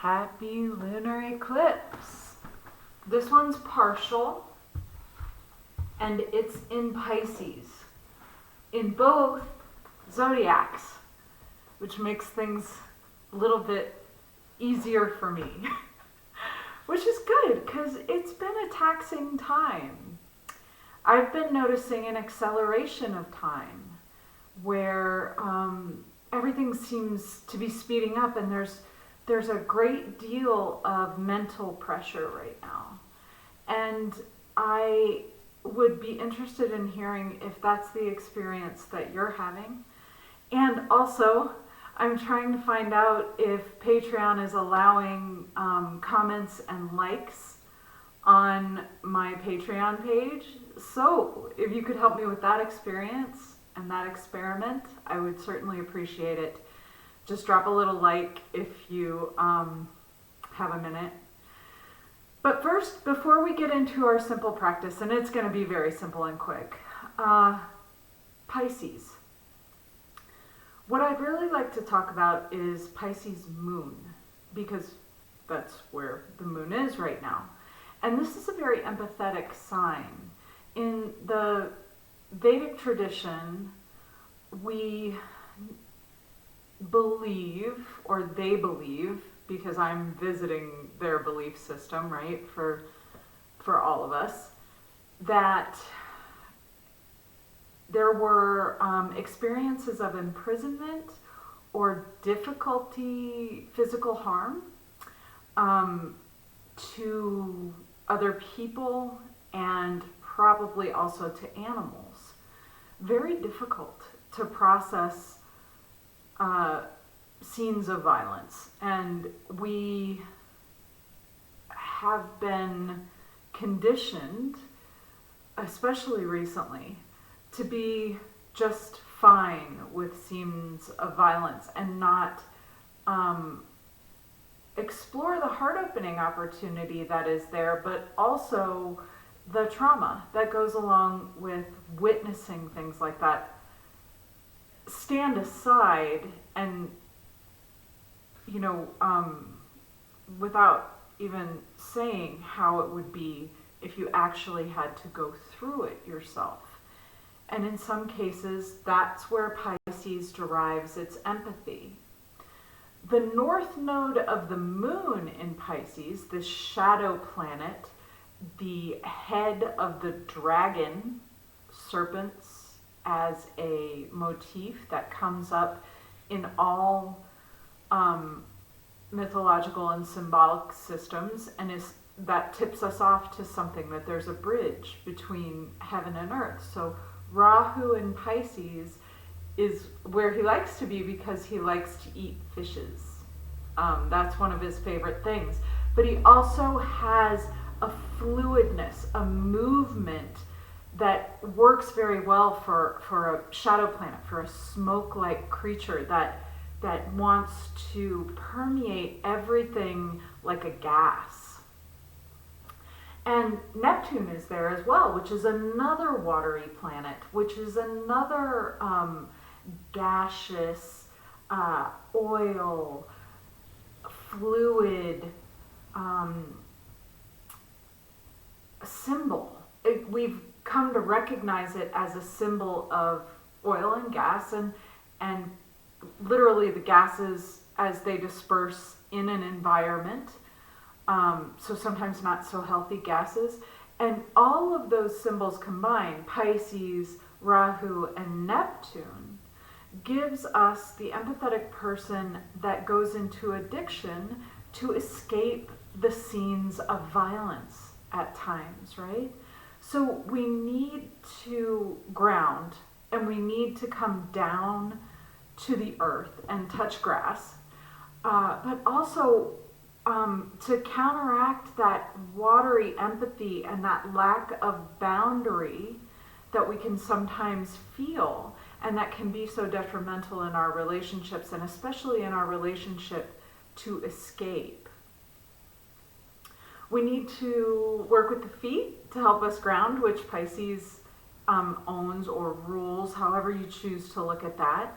Happy lunar eclipse. This one's partial and it's in Pisces in both zodiacs, which makes things a little bit easier for me, which is good because it's been a taxing time. I've been noticing an acceleration of time where everything seems to be speeding up, and there's a great deal of mental pressure right now. And I would be interested in hearing if that's the experience that you're having. And also, I'm trying to find out if Patreon is allowing comments and likes on my Patreon page. So if you could help me with that experience and that experiment, I would certainly appreciate it. Just drop a little like if you have a minute. But first, before we get into our simple practice, and it's going to be very simple and quick, Pisces. What I'd really like to talk about is Pisces moon, because that's where the moon is right now. And this is a very empathetic sign. In the Vedic tradition, we believe, or they believe, because I'm visiting their belief system, right, for all of us, that there were experiences of imprisonment or difficulty, physical harm to other people and probably also to animals. Very difficult to process scenes of violence. And we have been conditioned, especially recently, to be just fine with scenes of violence and not explore the heart-opening opportunity that is there, but also the trauma that goes along with witnessing things like that. Stand aside and, without even saying how it would be if you actually had to go through it yourself. And in some cases, that's where Pisces derives its empathy. The north node of the moon in Pisces, this shadow planet, the head of the dragon, serpents as a motif that comes up in all mythological and symbolic systems, and that tips us off to something, that there's a bridge between heaven and earth. So Rahu in Pisces is where he likes to be because he likes to eat fishes. That's one of his favorite things. But he also has a fluidness, a movement that works very well for a shadow planet, for a smoke-like creature that wants to permeate everything like a gas. And Neptune is there as well, which is another watery planet, which is another gaseous, oil, fluid symbol. We've come to recognize it as a symbol of oil and gas, and literally the gases as they disperse in an environment. So sometimes not so healthy gases. And all of those symbols combined, Pisces, Rahu, and Neptune, gives us the empathetic person that goes into addiction to escape the scenes of violence at times, right? So we need to ground, and we need to come down to the earth and touch grass, but also to counteract that watery empathy and that lack of boundary that we can sometimes feel, and that can be so detrimental in our relationships, and especially in our relationship to escape. We need to work with the feet to help us ground, which Pisces owns or rules, however you choose to look at that.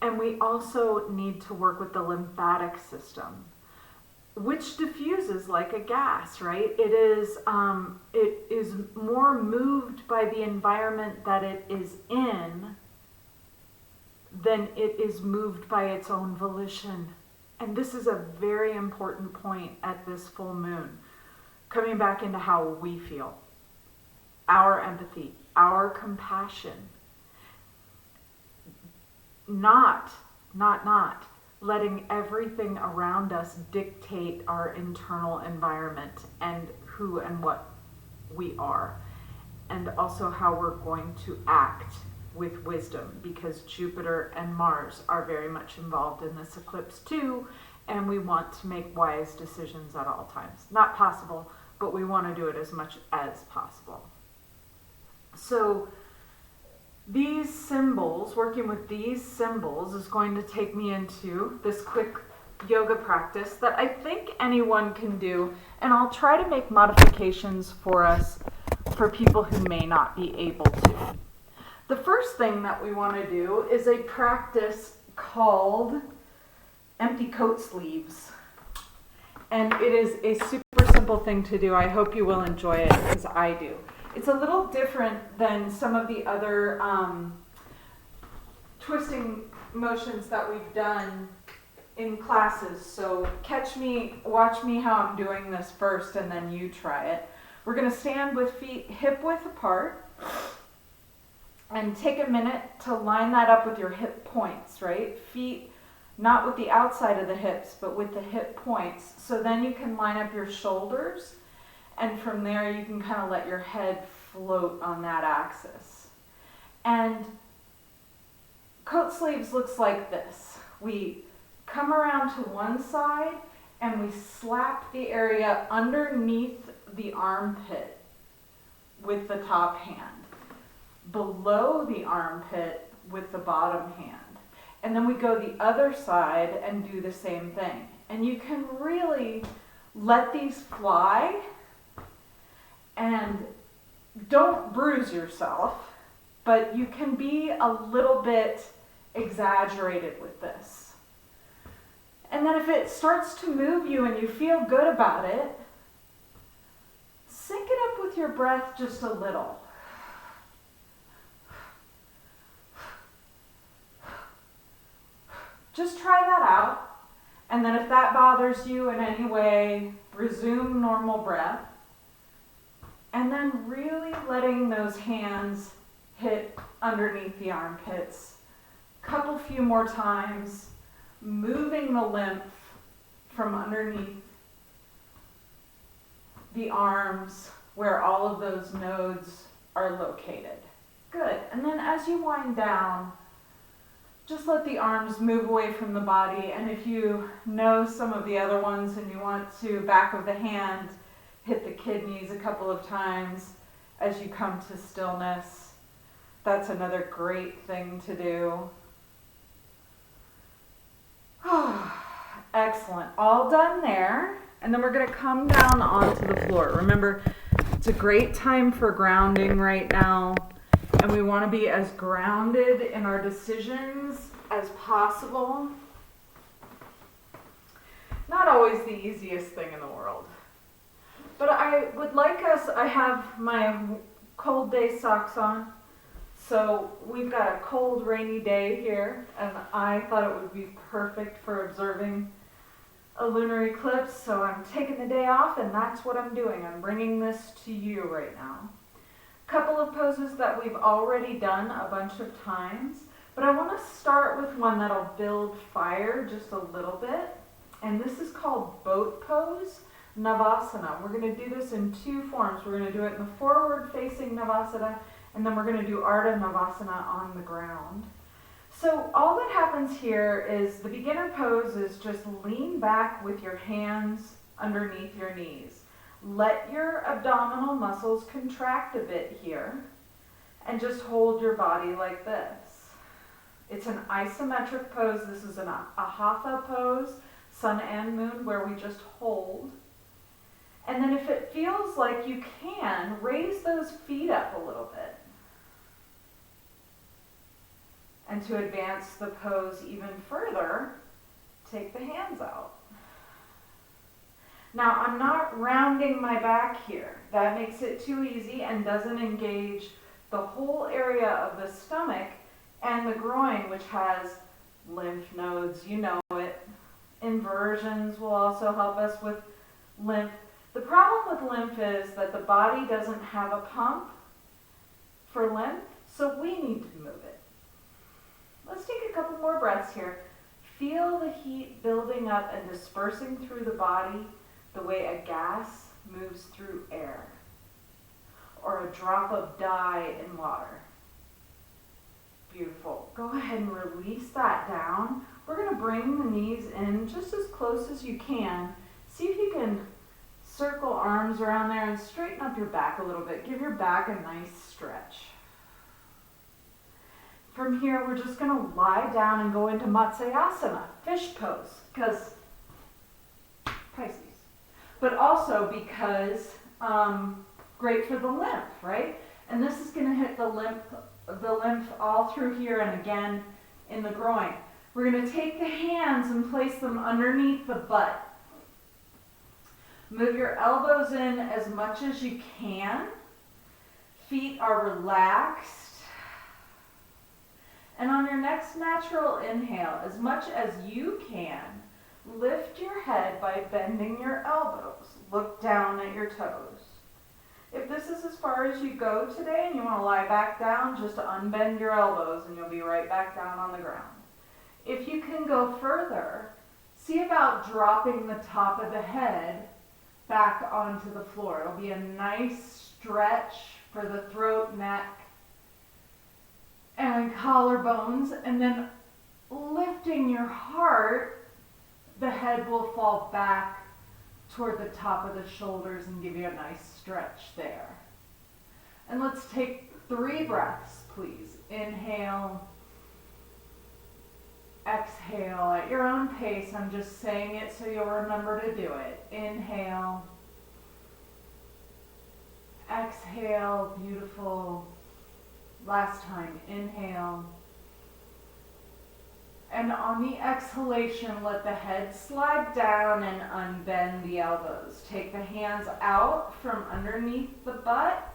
And we also need to work with the lymphatic system. which diffuses like a gas, right? It is more moved by the environment that it is in than it is moved by its own volition. And this is a very important point at this full moon. Coming back into how we feel, our empathy, our compassion. Not letting everything around us dictate our internal environment and who and what we are, and also how we're going to act with wisdom, because Jupiter and Mars are very much involved in this eclipse too, and we want to make wise decisions at all times. Not possible, but we want to do it as much as possible. So these symbols, working with these symbols, is going to take me into this quick yoga practice that I think anyone can do, and I'll try to make modifications for us for people who may not be able to. The first thing that we want to do is a practice called empty coat sleeves. And it is a super simple thing to do. I hope you will enjoy it, because I do. It's a little different than some of the other twisting motions that we've done in classes. So watch me how I'm doing this first, and then you try it. We're going to stand with feet hip width apart and take a minute to line that up with your hip points, right? Feet not with the outside of the hips, but with the hip points. So then you can line up your shoulders, and from there you can kind of let your head float on that axis. And coat sleeves looks like this. We come around to one side and we slap the area underneath the armpit with the top hand, below the armpit with the bottom hand. And then we go the other side and do the same thing. And you can really let these fly, and don't bruise yourself, but you can be a little bit exaggerated with this. And then if it starts to move you and you feel good about it, sync it up with your breath just a little. Just try that out, and then if that bothers you in any way, resume normal breath, and then really letting those hands hit underneath the armpits. Few more times, moving the lymph from underneath the arms where all of those nodes are located. Good, and then as you wind down, just let the arms move away from the body, and if you know some of the other ones and you want to, back of the hand, hit the kidneys a couple of times as you come to stillness. That's another great thing to do. Excellent. All done there. And then we're going to come down onto the floor. Remember, it's a great time for grounding right now. And we want to be as grounded in our decisions as possible. Not always the easiest thing in the world. But I would like us, I have my cold day socks on. So we've got a cold, rainy day here, and I thought it would be perfect for observing a lunar eclipse. So I'm taking the day off, and that's what I'm doing. I'm bringing this to you right now. Couple of poses that we've already done a bunch of times, but I want to start with one that'll build fire just a little bit, and this is called boat pose, Navasana. We're going to do this in two forms. We're going to do it in the forward facing Navasana, and then we're going to do Ardha Navasana on the ground. So all that happens here is the beginner pose is just lean back with your hands underneath your knees. Let your abdominal muscles contract a bit here, and just hold your body like this. It's an isometric pose. This is a hatha pose, sun and moon, where we just hold. And then if it feels like you can, raise those feet up a little bit. And to advance the pose even further, take the hands out. Now, I'm not rounding my back here. That makes it too easy and doesn't engage the whole area of the stomach and the groin, which has lymph nodes, you know it. Inversions will also help us with lymph. The problem with lymph is that the body doesn't have a pump for lymph, so we need to move it. Let's take a couple more breaths here. Feel the heat building up and dispersing through the body the way a gas moves through air, or a drop of dye in water. Beautiful. Go ahead and release that down. We're going to bring the knees in just as close as you can. See if you can circle arms around there and straighten up your back a little bit. Give your back a nice stretch. From here, we're just going to lie down and go into Matsuyasana, fish pose, because Pisces. But also because great for the lymph, right? And this is going to hit the lymph all through here and again in the groin. We're going to take the hands and place them underneath the butt. Move your elbows in as much as you can. Feet are relaxed. And on your next natural inhale, as much as you can, lift your head by bending your elbows. Look down at your toes. If this is as far as you go today and you want to lie back down, just unbend your elbows and you'll be right back down on the ground. If you can go further, see about dropping the top of the head back onto the floor. It'll be a nice stretch for the throat, neck, and collarbones. And then lifting your heart, the head will fall back toward the top of the shoulders and give you a nice stretch there. And let's take 3 breaths, please. Inhale. Exhale at your own pace. I'm just saying it so you'll remember to do it. Inhale. Exhale. Beautiful. Last time. Inhale. And on the exhalation, let the head slide down and unbend the elbows. Take the hands out from underneath the butt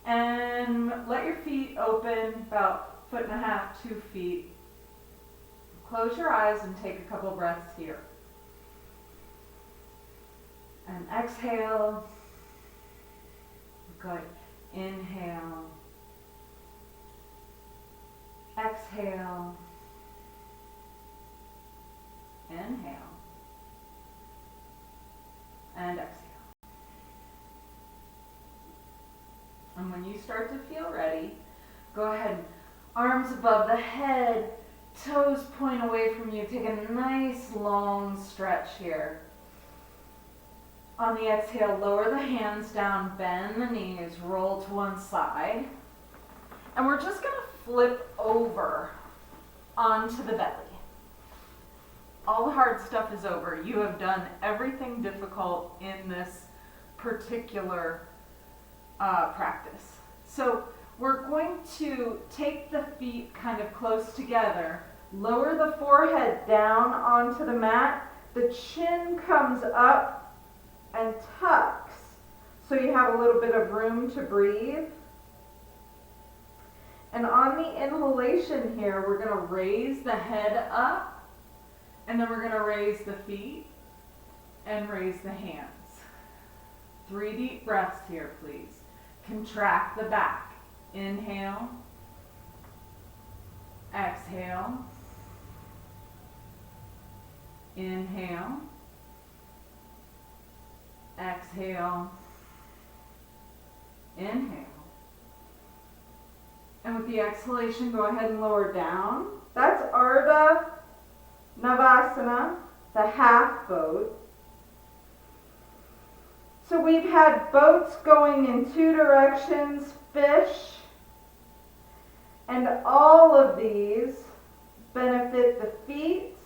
and let your feet open about 1.5 to 2 feet. Close your eyes and take a couple breaths here. And exhale. Good. Inhale. Exhale. Inhale. And exhale. And when you start to feel ready, go ahead. Arms above the head. Toes point away from you. Take a nice long stretch here. On the exhale, lower the hands down, bend the knees, roll to one side. And we're just going to flip over onto the belly. All the hard stuff is over. You have done everything difficult in this particular practice. So we're going to take the feet kind of close together, lower the forehead down onto the mat, the chin comes up and tucks, so you have a little bit of room to breathe. And on the inhalation here, we're going to raise the head up, and then we're going to raise the feet and raise the hands. 3 deep breaths here, please. Contract the back. Inhale. Exhale. Inhale. Exhale. Inhale. And with the exhalation, go ahead and lower down. That's Ardha Navasana, the half boat. So we've had boats going in 2 directions, fish, and all of these benefit the feet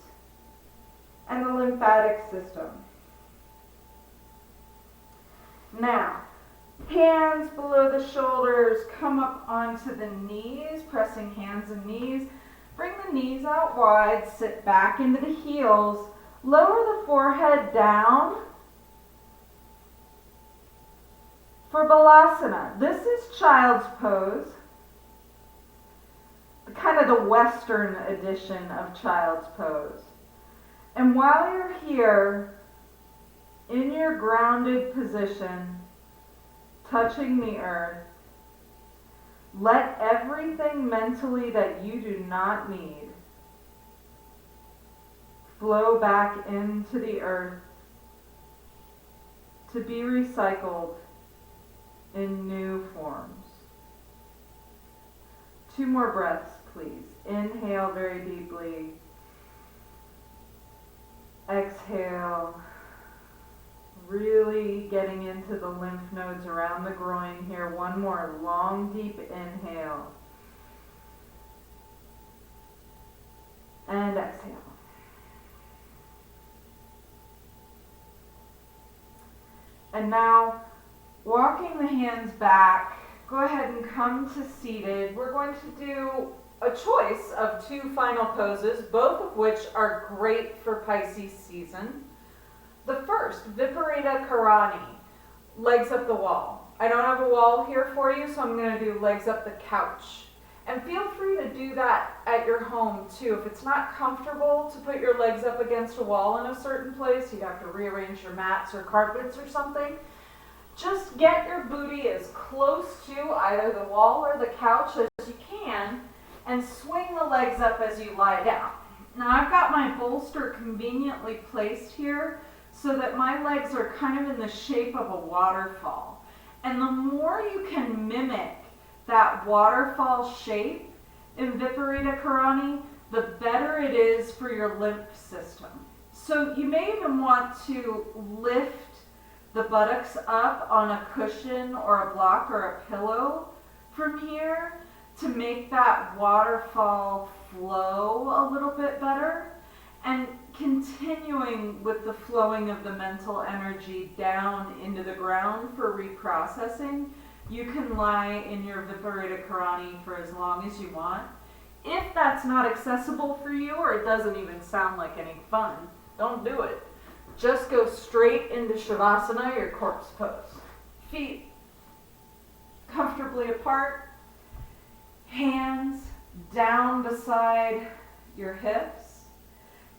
and the lymphatic system. Now, hands below the shoulders, come up onto the knees, pressing hands and knees. Bring the knees out wide, sit back into the heels, lower the forehead down, For Balasana, this is child's pose, kind of the Western edition of child's pose. And while you're here, in your grounded position, touching the earth, let everything mentally that you do not need flow back into the earth to be recycled in new forms. 2 more breaths, please. Inhale very deeply. Exhale. Really getting into the lymph nodes around the groin here. 1 more long, deep inhale. And exhale. And now, walking the hands back, go ahead and come to seated. We're going to do a choice of 2 final poses, both of which are great for Pisces season. The first, Viparita Karani, legs up the wall. I don't have a wall here for you, so I'm going to do legs up the couch. And feel free to do that at your home too. If it's not comfortable to put your legs up against a wall in a certain place, you'd have to rearrange your mats or carpets or something. Just get your booty as close to either the wall or the couch as you can and swing the legs up as you lie down. Now I've got my bolster conveniently placed here so that my legs are kind of in the shape of a waterfall. And the more you can mimic that waterfall shape in Viparita Karani, the better it is for your lymph system. So you may even want to lift the buttocks up on a cushion or a block or a pillow from here to make that waterfall flow a little bit better, and continuing with the flowing of the mental energy down into the ground for reprocessing. You can lie in your Viparita Karani for as long as you want. If that's not accessible for you, or it doesn't even sound like any fun, don't do it. Just go straight into Shavasana, your corpse pose. Feet comfortably apart, hands down beside your hips.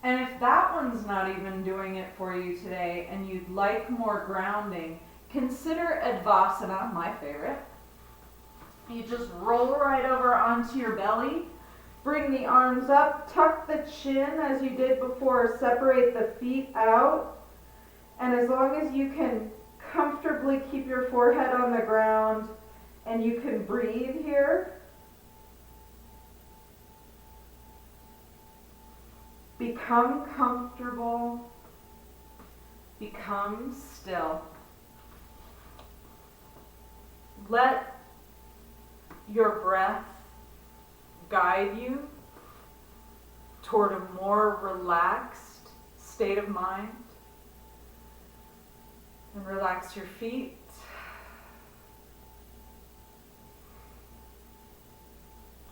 And if that one's not even doing it for you today and you'd like more grounding, consider Advasana, my favorite. You just roll right over onto your belly, bring the arms up, tuck the chin as you did before, separate the feet out, and as long as you can comfortably keep your forehead on the ground and you can breathe here, become comfortable, become still. Let your breath guide you toward a more relaxed state of mind. And relax your feet.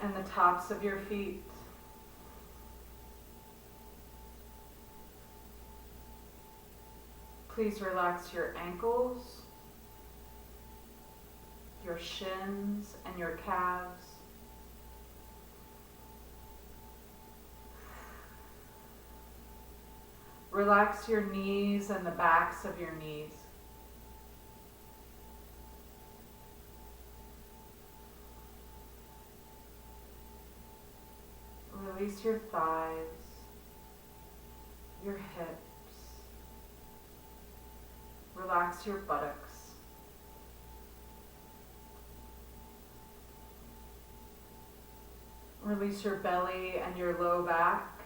And the tops of your feet. Please relax your ankles, your shins, and your calves. Relax your knees and the backs of your knees. Release your thighs, your hips. Relax your buttocks. Release your belly and your low back.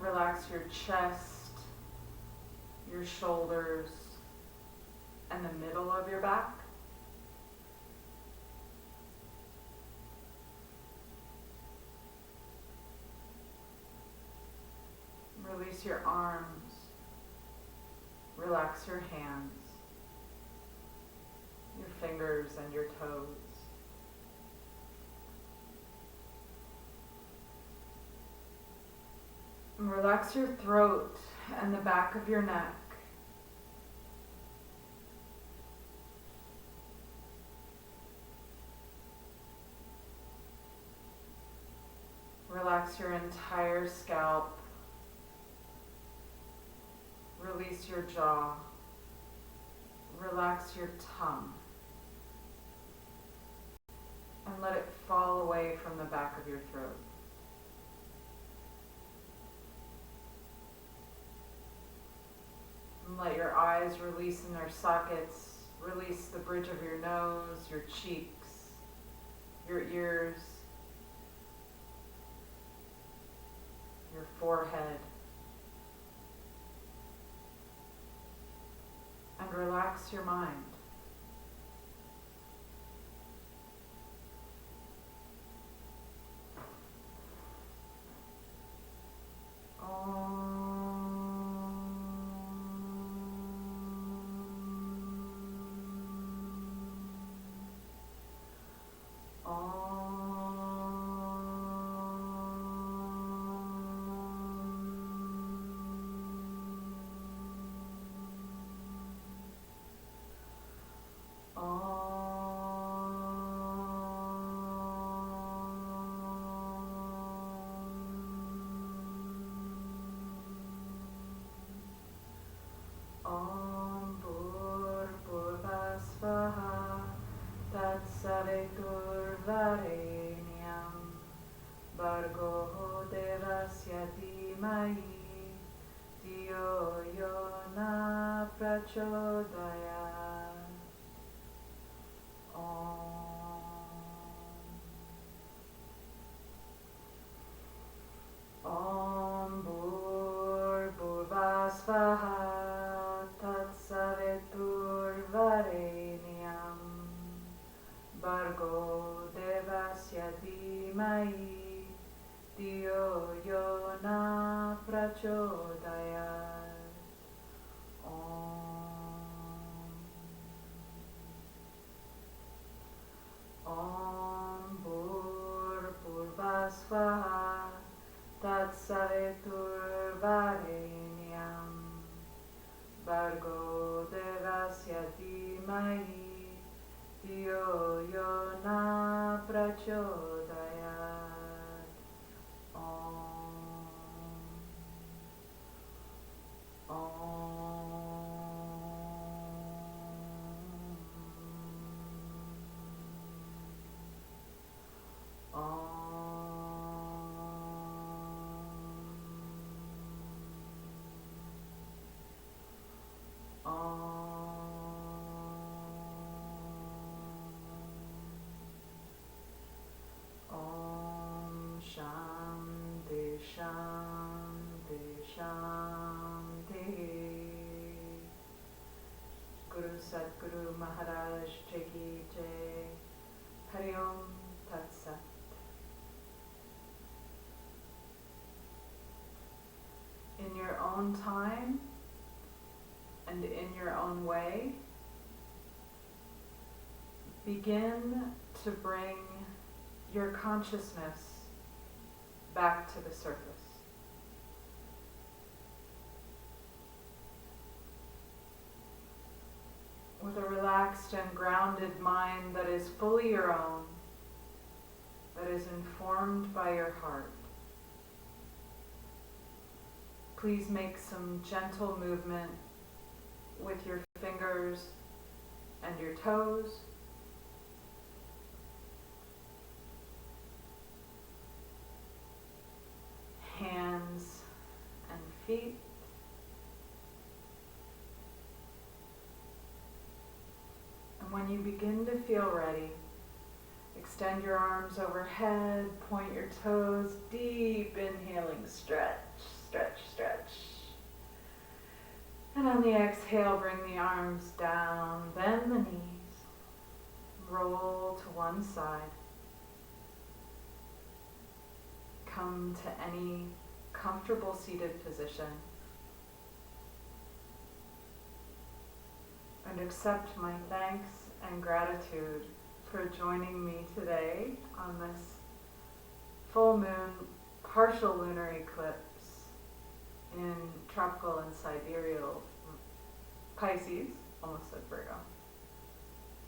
Relax your chest, your shoulders, and the middle of your back. Release your arms. Relax your hands, your fingers and your toes. And relax your throat and the back of your neck. Relax your entire scalp. Release your jaw. Relax your tongue. And let it fall away from the back of your throat. And let your eyes release in their sockets. Release the bridge of your nose, your cheeks, your ears, your forehead. And relax your mind. Om Bhurpurva Svaha Tatsavitur Varenyam Bhargo Devasya Dhimahi Dhiyo Yo Na Prachodayat. Om Bhurpurva Svaha Tatsavitur Varenyam Bhargo Devasya Dhimahi Dhiyo Yo Na Prachodayat. Om Bhurpurva Svaha Tatsavitur Varenyam Bhargo Devasya Dhimahi Dhiyo Yo Na Prachodayat. Shanti, Shanti, Shanti. Guru Satguru Maharaj Ki Jai. Hari Om Tat Sat. In your own time and in your own way, begin to bring your consciousness back to the surface. With a relaxed and grounded mind that is fully your own, that is informed by your heart. Please make some gentle movement with your fingers and your toes. Hands and feet. And when you begin to feel ready, extend your arms overhead, point your toes, deep inhaling, stretch, stretch, stretch. And on the exhale, bring the arms down, bend the knees, roll to one side. Come to any comfortable seated position and accept my thanks and gratitude for joining me today on this full moon partial lunar eclipse tropical and sidereal Pisces, almost said Virgo.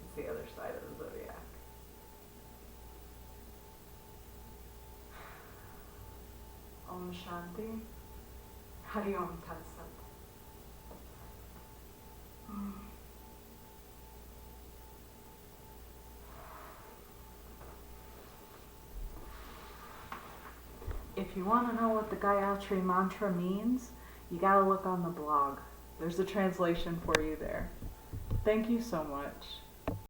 It's the other side of the zodiac. Om Shanti. Hari Om Tat Sat. If you want to know what the Gayatri Mantra means, you gotta look on the blog. There's a translation for you there. Thank you so much.